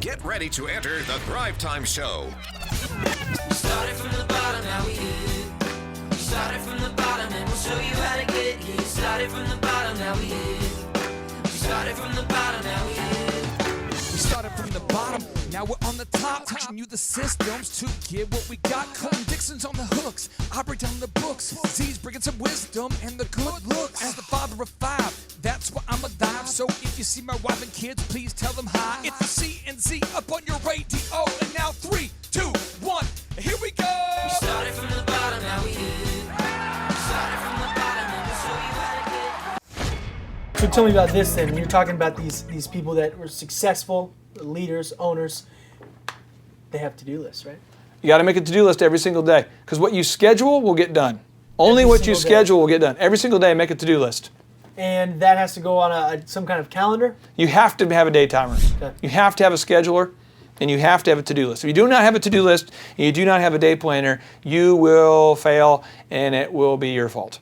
Get ready to enter the Thrivetime Show. We started from the bottom, now we here. We started from the bottom and we'll show you how to get here. Started from the bottom, now we here. We started from the bottom, now we here. We started from the bottom, now we're on the top. Teaching you the systems to get what we got. Colton Dixon's on the hooks, I break down the books. Z's bringing some wisdom and the good looks. As the father of five, that's why I'm alive. So if you see my wife and kids, please tell them hi. It's the C&Z up on your radio. And now 3, 2, 1, here we go. We started from the bottom, now we here. We started from the bottom and we'll show you how to get. So tell me about this then. You're talking about these people that were successful, leaders, owners. They have to-do lists, right? You got to make a to-do list every single day because what you schedule will get done. Only what you schedule will get done. Every single day, make a to-do list. And that has to go on some kind of calendar? You have to have a day timer. Okay. You have to have a scheduler, and you have to have a to-do list. If you do not have a to-do list, and you do not have a day planner, you will fail, and it will be your fault.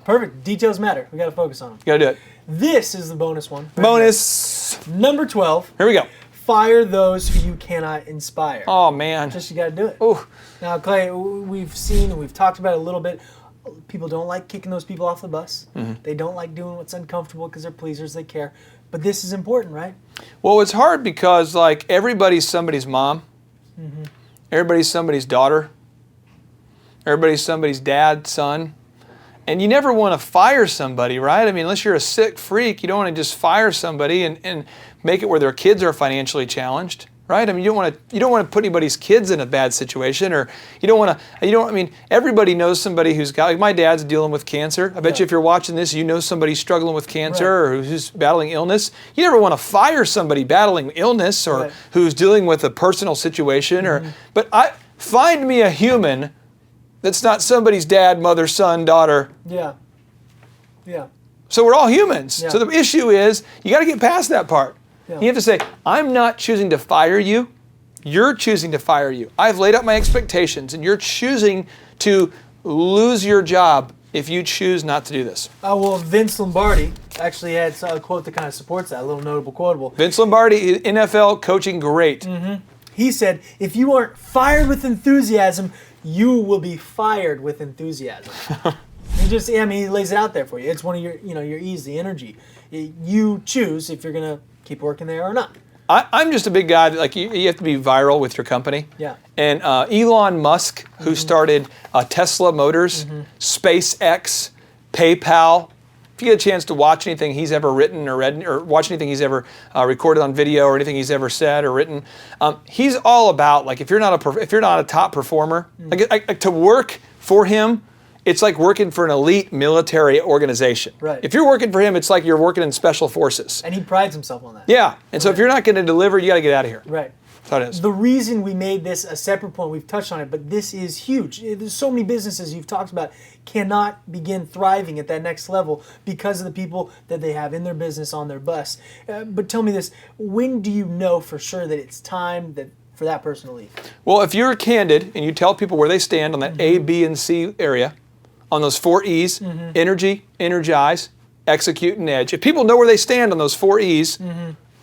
Perfect. Details matter. We got to focus on them. You got to do it. This is the bonus one. Bonus. Number 12. Here we go. Fire those who you cannot inspire. Oh, man. Just you got to do it. Ooh. Now, Clay, we've seen and we've talked about it a little bit. People don't like kicking those people off the bus. Mm-hmm. They don't like doing what's uncomfortable because they're pleasers. They care. But this is important, right? Well, it's hard because, like, everybody's somebody's mom. Mm-hmm. Everybody's somebody's daughter. Everybody's somebody's dad, son. And you never want to fire somebody, right? I mean, unless you're a sick freak, you don't want to just fire somebody and make it where their kids are financially challenged, right? I mean, you don't want to put anybody's kids in a bad situation, or I mean, everybody knows somebody who's got, like my dad's dealing with cancer. I bet you if you're watching this, you know somebody struggling with cancer or who's battling illness. You never want to fire somebody battling illness or who's dealing with a personal situation, but find me a human that's not somebody's dad, mother, son, daughter. Yeah. So we're all humans. Yeah. So the issue is, you got to get past that part. Yeah. You have to say, I'm not choosing to fire you. You're choosing to fire you. I've laid out my expectations, and you're choosing to lose your job if you choose not to do this. Well, Vince Lombardi actually had a quote that kind of supports that, a little notable quotable. Vince Lombardi, NFL coaching great. Mm-hmm. He said, if you aren't fired with enthusiasm, you will be fired with enthusiasm. He lays it out there for you. It's one of your E's, the energy. You choose if you're going to keep working there or not. I'm just a big guy that, like, you have to be viral with your company. Yeah. And Elon Musk, who started Tesla Motors, SpaceX, PayPal. If you get a chance to watch anything he's ever written or read, or watch anything he's ever recorded on video, or anything he's ever said or written, he's all about, like, if you're not a top performer, like to work for him, it's like working for an elite military organization. Right. If you're working for him, it's like you're working in special forces. And he prides himself on that. Yeah. And so if you're not going to deliver, you got to get out of here. Right. That's how it is. The reason we made this a separate point, we've touched on it, but this is huge. There's so many businesses you've talked about cannot begin thriving at that next level because of the people that they have in their business on their bus. But tell me this, when do you know for sure that it's time for that person to leave? Well, if you're candid and you tell people where they stand on that A, B, and C area, on those 4 E's, energy, energize, execute, and edge. If people know where they stand on those 4 E's,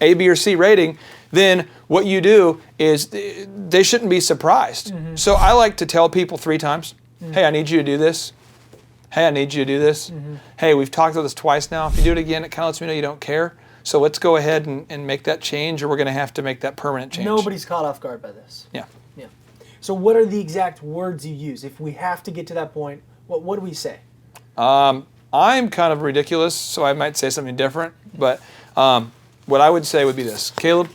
A, B, or C rating, then what you do is they shouldn't be surprised. So I like to tell people 3 times, hey, I need you to do this. Hey, I need you to do this. Hey, we've talked about this twice now. If you do it again, it kind of lets me know you don't care. So let's go ahead and make that change, or we're going to have to make that permanent change. Nobody's caught off guard by this. Yeah. So what are the exact words you use? If we have to get to that point, what do we say? I'm kind of ridiculous, so I might say something different. But what I would say would be this. Caleb,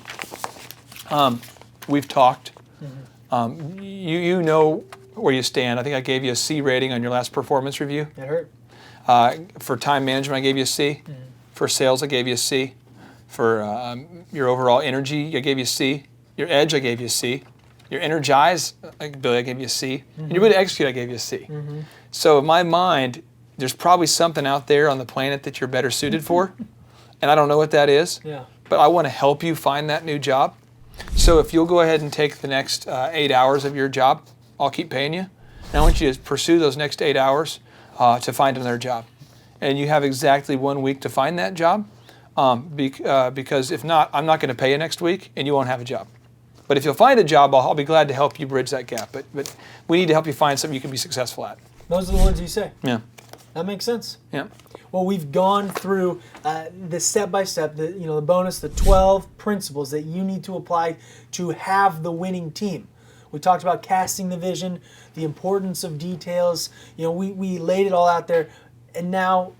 we've talked. You know where you stand. I think I gave you a C rating on your last performance review. It hurt. For time management, I gave you a C. For sales, I gave you a C. For your overall energy, I gave you a C. Your edge, I gave you a C. Your energize ability, I gave you a C. And your ability to execute, I gave you a C. So in my mind, there's probably something out there on the planet that you're better suited for. And I don't know what that is. Yeah. But I want to help you find that new job. So if you'll go ahead and take the next 8 hours of your job, I'll keep paying you. And I want you to pursue those next 8 hours to find another job. And you have exactly 1 week to find that job. because if not, I'm not going to pay you next week, and you won't have a job. But if you'll find a job, I'll be glad to help you bridge that gap. But we need to help you find something you can be successful at. Those are the words you say. Yeah. That makes sense. Yeah. Well, we've gone through the step-by-step, the bonus, the 12 principles that you need to apply to have the winning team. We talked about casting the vision, the importance of details. We laid it all out there. And now,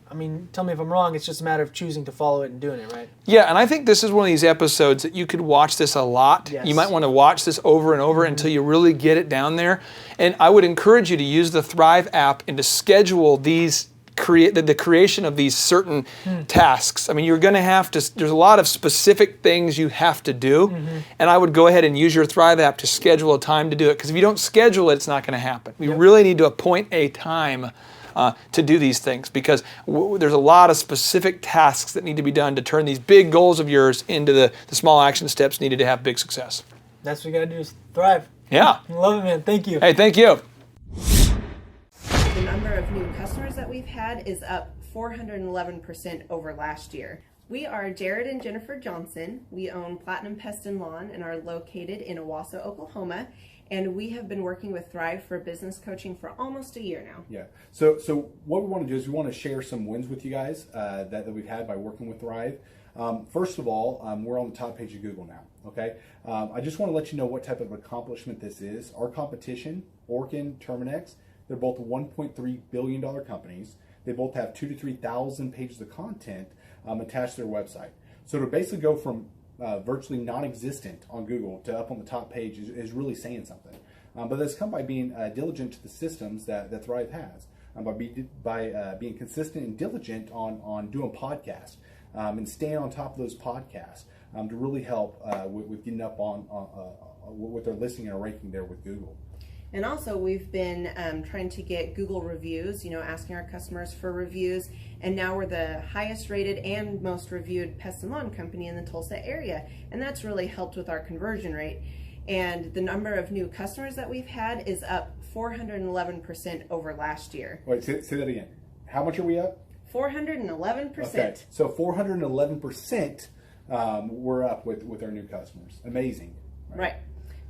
tell me if I'm wrong, it's just a matter of choosing to follow it and doing it, right? Yeah, and I think this is one of these episodes that you could watch this a lot. Yes. You might want to watch this over and over until you really get it down there. And I would encourage you to use the Thrive app and to schedule these the creation of these certain tasks. You're going to have to, there's a lot of specific things you have to do, and I would go ahead and use your Thrive app to schedule a time to do it, because if you don't schedule it, it's not going to happen. We really need to appoint a time to do these things, because there's a lot of specific tasks that need to be done to turn these big goals of yours into the small action steps needed to have big success. That's what you got to do, is thrive. Yeah. I love it, man. Thank you. Hey, thank you. The number of new customers that we've had is up 411% over last year. We are Jared and Jennifer Johnson. We own Platinum Pest and Lawn and are located in Owasso, Oklahoma. And we have been working with Thrive for business coaching for almost a year now. Yeah. So what we want to do is we want to share some wins with you guys that we've had by working with Thrive. First of all, we're on the top page of Google now. Okay. I just want to let you know what type of accomplishment this is. Our competition, Orkin, Terminex, they're both $1.3 billion companies. They both have 2,000 to 3,000 pages of content attached to their website. So to basically go from virtually non-existent on Google to up on the top page is really saying something. But that's come by being diligent to the systems that Thrive has, by being consistent and diligent on doing podcasts and staying on top of those podcasts to really help with getting up on with their listing and ranking there with Google. And also we've been trying to get Google reviews, asking our customers for reviews. And now we're the highest rated and most reviewed pest and lawn company in the Tulsa area. And that's really helped with our conversion rate. And the number of new customers that we've had is up 411% over last year. Wait, say that again. How much are we up? 411%. Okay, so 411% we're up with our new customers. Amazing. Right.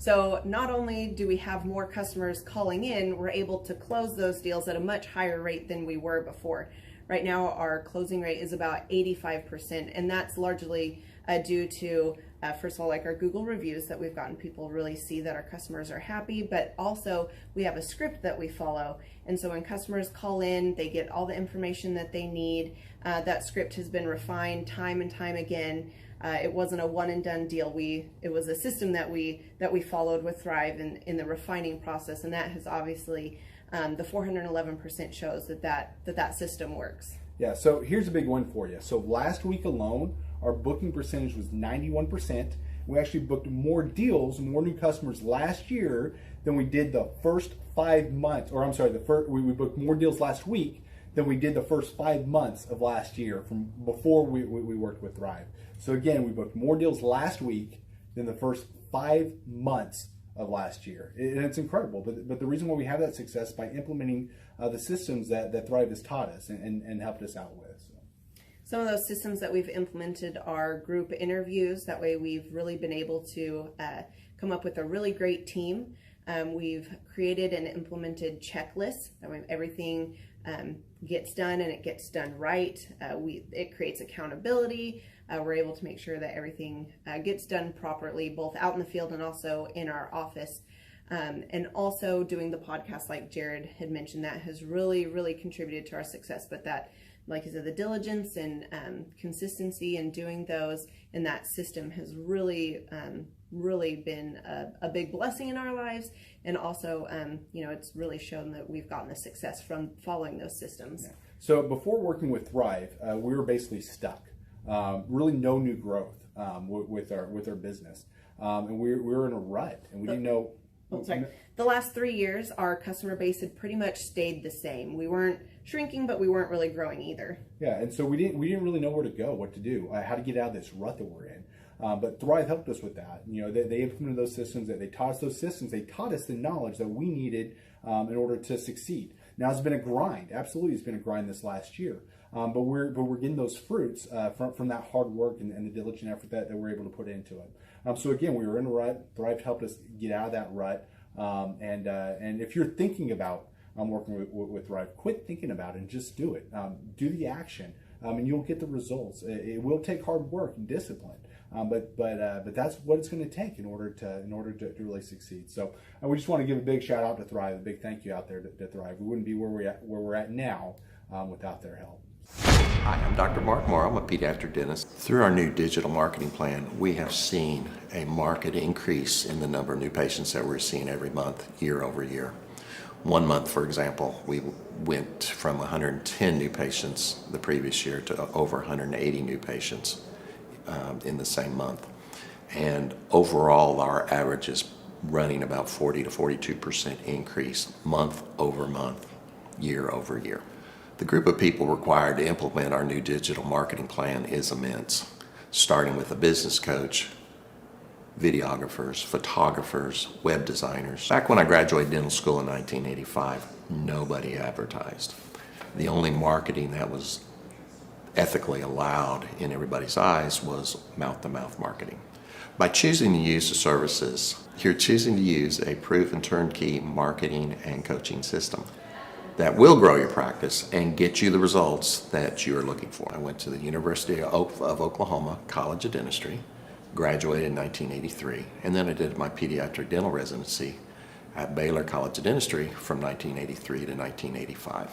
So not only do we have more customers calling in, we're able to close those deals at a much higher rate than we were before. Right now, our closing rate is about 85%, and that's largely due to, first of all, like our Google reviews that we've gotten people really see that our customers are happy, but also we have a script that we follow. And so when customers call in, they get all the information that they need. That script has been refined time and time again. It wasn't a one and done deal. It was a system that we followed with Thrive in the refining process, and that has obviously the 411% shows that system works. Yeah, so here's a big one for you. So last week alone, our booking percentage was 91%. We actually booked more deals, more new customers last year than we did the first 5 months, or I'm sorry, we booked more deals last week than we did the first 5 months of last year from before we worked with Thrive. So again, we booked more deals last week than the first 5 months of last year. And it's incredible. But the reason why we have that success is by implementing the systems that Thrive has taught us and helped us out with. So. Some of those systems that we've implemented are group interviews. That way we've really been able to come up with a really great team. We've created and implemented checklists. That way everything gets done and it gets done right. It creates accountability. We're able to make sure that everything gets done properly, both out in the field and also in our office. And also doing the podcast, like Jared had mentioned, that has really, really contributed to our success. But that, like I said, the diligence and consistency in doing those and that system has really, really been a big blessing in our lives. And also, it's really shown that we've gotten the success from following those systems. Yeah. So before working with Thrive, we were basically stuck. Really no new growth with our business. And we were in a rut and we didn't know. The last 3 years, our customer base had pretty much stayed the same. We weren't shrinking, but we weren't really growing either. Yeah, and so we didn't really know where to go, what to do, how to get out of this rut that we're in. But Thrive helped us with that. They implemented those systems. They taught us those systems. They taught us the knowledge that we needed in order to succeed. Now it's been a grind. Absolutely, it's been a grind this last year. but we're getting those fruits from that hard work and the diligent effort that we're able to put into it. So again, we were in a rut. Thrive helped us get out of that rut. And if you're thinking about working with Thrive, quit thinking about it and just do it. Do the action, and you'll get the results. It will take hard work and discipline, but that's what it's going to take in order to really succeed. So we just want to give a big shout out to Thrive, a big thank you out there to Thrive. We wouldn't be where we're at now without their help. Hi, I'm Dr. Mark Moore. I'm a pediatric dentist. Through our new digital marketing plan, we have seen a marked increase in the number of new patients that we're seeing every month, year over year. One month, for example, we went from 110 new patients the previous year to over 180 new patients in the same month. And overall, our average is running about 40 to 42% increase month over month, year over year. The group of people required to implement our new digital marketing plan is immense, starting with a business coach, videographers, photographers, web designers. Back when I graduated dental school in 1985, nobody advertised. The only marketing that was ethically allowed in everybody's eyes was mouth-to-mouth marketing. By choosing to use the services, you're choosing to use a proven turnkey marketing and coaching system that will grow your practice and get you the results that you're looking for. I went to the University of Oklahoma College of Dentistry, graduated in 1983, and then I did my pediatric dental residency at Baylor College of Dentistry from 1983 to 1985.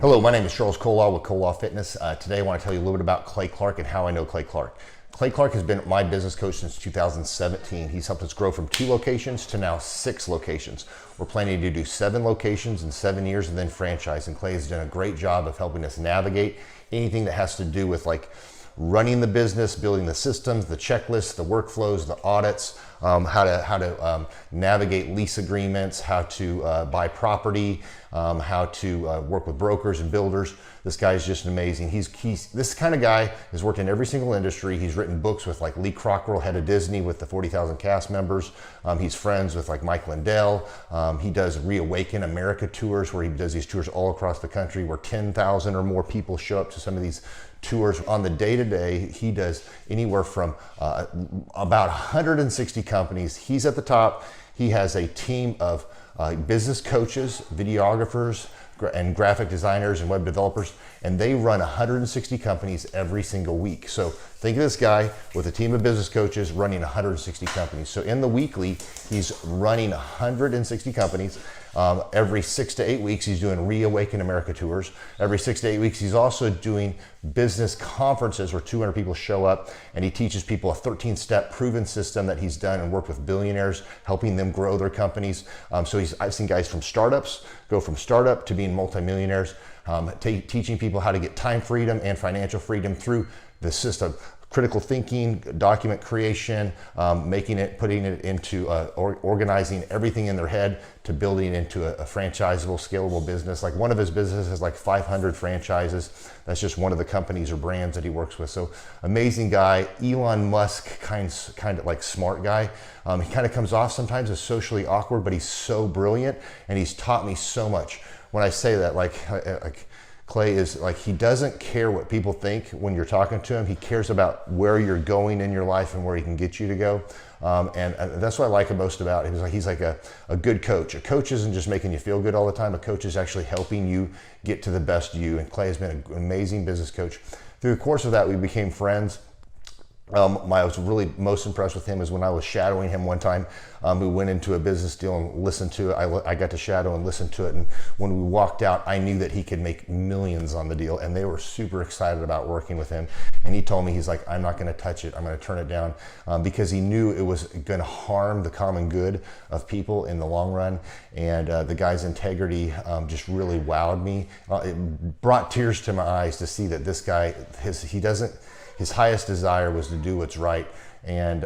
Hello, my name is Charles Kolaw with Kolaw Fitness. Today I want to tell you a little bit about Clay Clark and how I know Clay Clark. Clay Clark has been my business coach since 2017. He's helped us grow from 2 locations to now 6 locations. We're planning to do 7 locations in 7 years and then franchise. And Clay has done a great job of helping us navigate anything that has to do with like running the business, building the systems, the checklists, the workflows, the audits, how to navigate lease agreements, how to buy property, how to work with brokers and builders. This guy is just amazing. He's this kind of guy has worked in every single industry. He's written books with like Lee Crockrell, head of Disney, with the 40,000 cast members. He's friends with like Mike Lindell. He does Reawaken America tours where he does these tours all across the country where 10,000 or more people show up to some of these tours. On the day-to-day, he does anywhere from about 160 companies. He's at the top. He has a team of business coaches, videographers, and graphic designers and web developers, and they run 160 companies every single week. So think of this guy with a team of business coaches running 160 companies. So in the weekly, he's running 160 companies. Every 6 to 8 weeks, he's doing Reawaken America tours. Every 6 to 8 weeks, he's also doing business conferences where 200 people show up, and he teaches people a 13-step proven system that he's done and worked with billionaires, helping them grow their companies. So I've seen guys from startups go from startup to being multimillionaires, teaching people how to get time freedom and financial freedom through the system. Critical thinking, document creation, putting it into organizing everything in their head to building into a franchisable, scalable business. Like one of his businesses has like 500 franchises. That's just one of the companies or brands that he works with. So amazing guy, Elon Musk kind of like smart guy. He kind of comes off sometimes as socially awkward, but he's so brilliant and he's taught me so much. When I say that, like Clay is like, he doesn't care what people think when you're talking to him. He cares about where you're going in your life and where he can get you to go. And that's what I like most about him. He's like a good coach. A coach isn't just making you feel good all the time. A coach is actually helping you get to the best you. And Clay has been an amazing business coach. Through the course of that, we became friends. I was really most impressed with him is when I was shadowing him one time. We went into a business deal and listened to it. I got to shadow and listen to it. And when we walked out, I knew that he could make millions on the deal. And they were super excited about working with him. And he told me, he's like, I'm not going to touch it. I'm going to turn it down because he knew it was going to harm the common good of people in the long run. And the guy's integrity just really wowed me. It brought tears to my eyes to see that this guy, his highest desire was to do what's right. And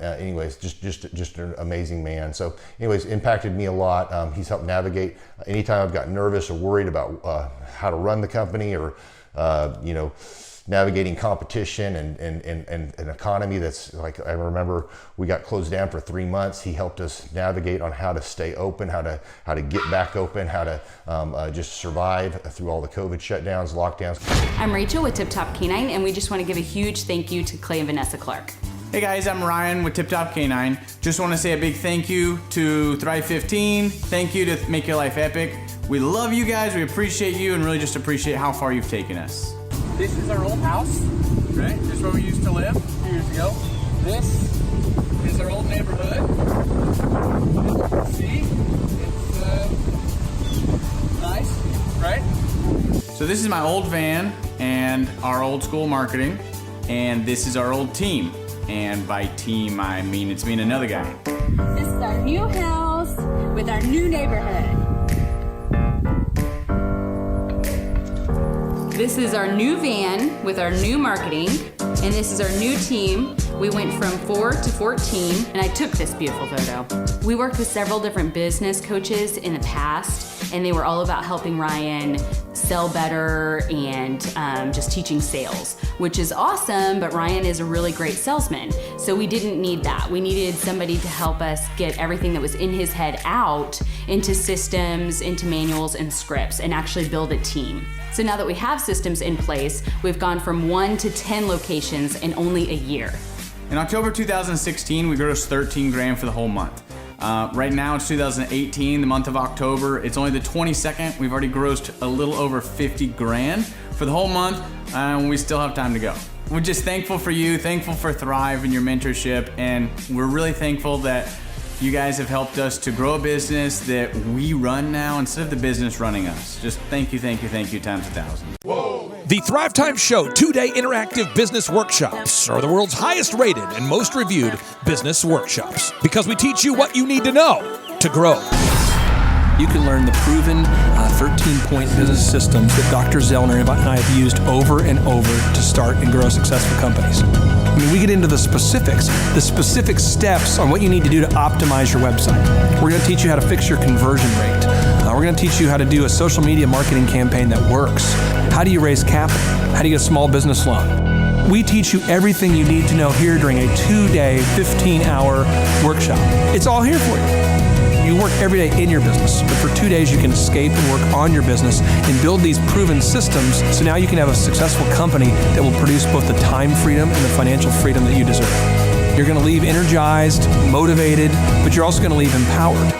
anyways, just an amazing man. So anyways, impacted me a lot. He's helped navigate anytime I've got nervous or worried about how to run the company or, navigating competition and an economy that's like, I remember we got closed down for 3 months. He helped us navigate on how to stay open, how to get back open, how to just survive through all the COVID shutdowns, lockdowns. I'm Rachel with Tip Top Canine, and we just want to give a huge thank you to Clay and Vanessa Clark. Hey guys, I'm Ryan with Tip Top Canine. Just want to say a big thank you to Thrive 15. Thank you to Make Your Life Epic. We love you guys, we appreciate you, and really just appreciate how far you've taken us. This is our old house, right? This is where we used to live a few years ago. This is our old neighborhood. As you can see, it's nice, right? So this is my old van and our old school marketing, and this is our old team. And by team, I mean it's me and another guy. This is our new house with our new neighborhood. This is our new van with our new marketing, and this is our new team. We went from 4 to 14, and I took this beautiful photo. We worked with several different business coaches in the past, and they were all about helping Ryan sell better and just teaching sales, which is awesome, but Ryan is a really great salesman. So we didn't need that. We needed somebody to help us get everything that was in his head out into systems, into manuals and scripts, and actually build a team. So now that we have systems in place, we've gone from 1 to 10 locations in only a year. In October 2016, we grossed 13 grand for the whole month. Right now it's 2018, the month of October. It's only the 22nd. We've already grossed a little over 50 grand for the whole month, and we still have time to go. We're just thankful for you, thankful for Thrive and your mentorship, and we're really thankful that you guys have helped us to grow a business that we run now instead of the business running us. Just thank you times 1,000. Whoa. The Thrivetime Show 2-day interactive business workshops are the world's highest rated and most reviewed business workshops because we teach you what you need to know to grow. You can learn the proven 13-point business systems that Dr. Zellner and I have used over and over to start and grow successful companies. I mean, we get into the specific steps on what you need to do to optimize your website. We're going to teach you how to fix your conversion rate. We're going to teach you how to do a social media marketing campaign that works. How do you raise capital? How do you get a small business loan? We teach you everything you need to know here during a 2-day, 15-hour workshop. It's all here for you. You work every day in your business, but for 2 days you can escape and work on your business and build these proven systems so now you can have a successful company that will produce both the time freedom and the financial freedom that you deserve. You're going to leave energized, motivated, but you're also going to leave empowered.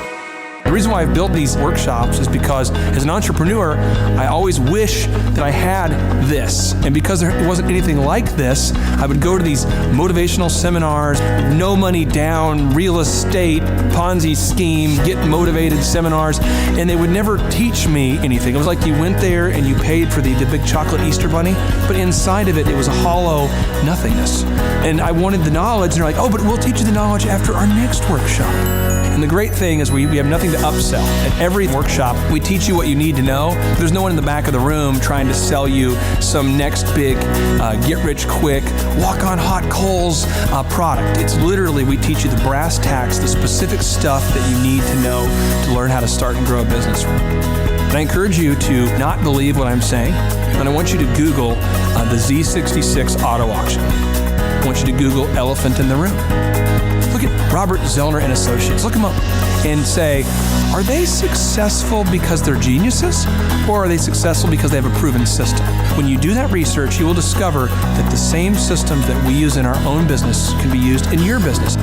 The reason why I've built these workshops is because as an entrepreneur, I always wish that I had this. And because there wasn't anything like this, I would go to these motivational seminars, no money down, real estate, Ponzi scheme, get motivated seminars, and they would never teach me anything. It was like you went there and you paid for the big chocolate Easter bunny, but inside of it, it was a hollow nothingness. And I wanted the knowledge, and they're like, oh, but we'll teach you the knowledge after our next workshop. And the great thing is we have nothing to upsell. At every workshop, we teach you what you need to know. There's no one in the back of the room trying to sell you some next big get-rich-quick, walk-on-hot coals product. It's literally, we teach you the brass tacks, the specific stuff that you need to know to learn how to start and grow a business. And I encourage you to not believe what I'm saying, and I want you to Google the Z66 auto auction. I want you to Google elephant in the room. Look at Robert Zellner and Associates. Look them up and say, are they successful because they're geniuses, or are they successful because they have a proven system? When you do that research, you will discover that the same systems that we use in our own business can be used in your business.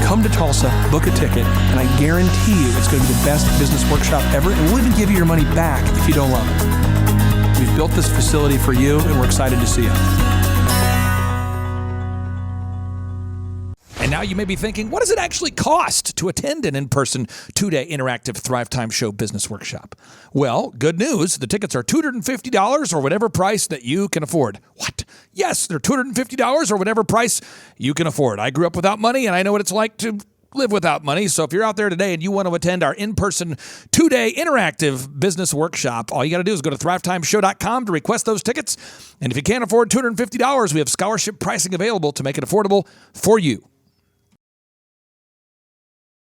Come to Tulsa, book a ticket, and I guarantee you it's going to be the best business workshop ever, and we'll even give you your money back if you don't love it. We've built this facility for you, and we're excited to see you. And now you may be thinking, what does it actually cost to attend an in-person 2-day interactive Thrivetime Show business workshop? Well, good news. The tickets are $250 or whatever price that you can afford. What? Yes, they're $250 or whatever price you can afford. I grew up without money, and I know what it's like to live without money. So if you're out there today and you want to attend our in-person 2-day interactive business workshop, all you got to do is go to thrivetimeshow.com to request those tickets. And if you can't afford $250, we have scholarship pricing available to make it affordable for you.